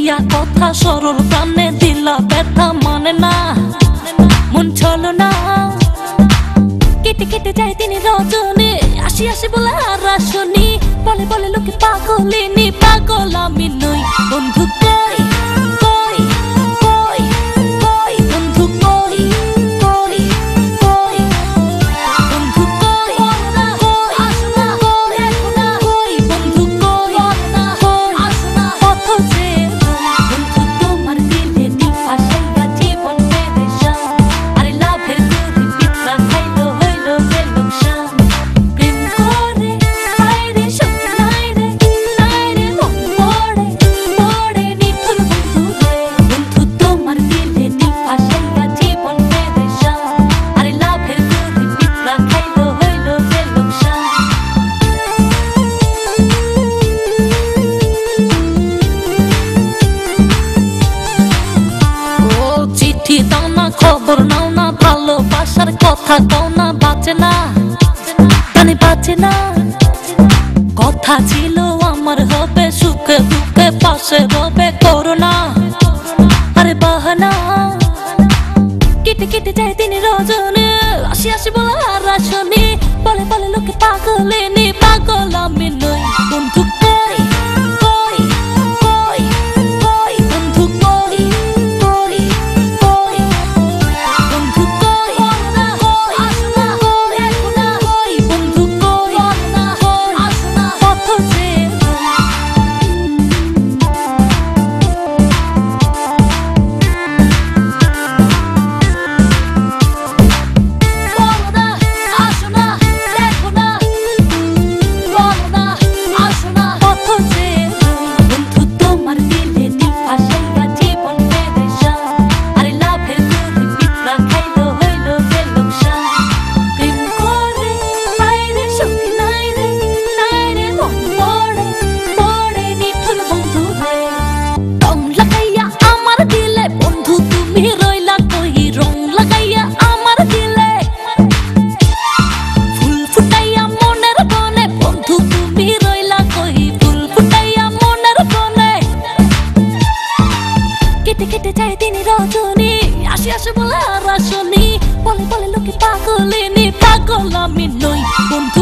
কইয়া কথা সরল প্রাণে দিলা ব্যথা মানে না মন চলো না কেটে কেটে যায় দিন রজনী আসি আসি বলে আর আসনি বলে বলে লোকে পাগলিনী পাগল আমি নই বন্ধু কই কই কই কই বন্ধু কই কই কই বন্ধু কই আসনা কই এখন কই বন্ধু কই আসনা কত যে বন্ধু তোমার দিলে দিল ফাসাইয়া জীবন পেরেশান আরে লাভের গরি পিতরা খাইলো হইলো যে লোকসান প্রেম করে আইরে শক্তি নাইরে মন পড়ে পড়ে নিঠুর বন্ধু রে বন্ধু তোমার দিলে দিল ফাসাইয়া জীবন পেরেশান আরে লাভের গরি পিতরা খাইলো হইলো যে লোকসান ও চিঠি দাও না খবর নাও না ভালোবাসার কথা দাও না বাঁচে না মানে বাঁচে না কথা ছিল আমার হবে সুখে দুঃখে পাশে রবে করোনা আরে বাহানা কেটে কেটে যায় দিন রজনী আসি আসি বলে আর আসনি বলে বলে লোকে পাগলিনী পাগল আমি নই বন্ধু কই কই কই কই বন্ধু কই কই কই বন্ধু কই আসনা কই এখন কই বন্ধু কই আসনা কত যে কেটে যায় দিন রজনী আসি আসি বলে আর আসনি বলে বলে লোকে পাগলিনী পাগল আমি নই বন্ধু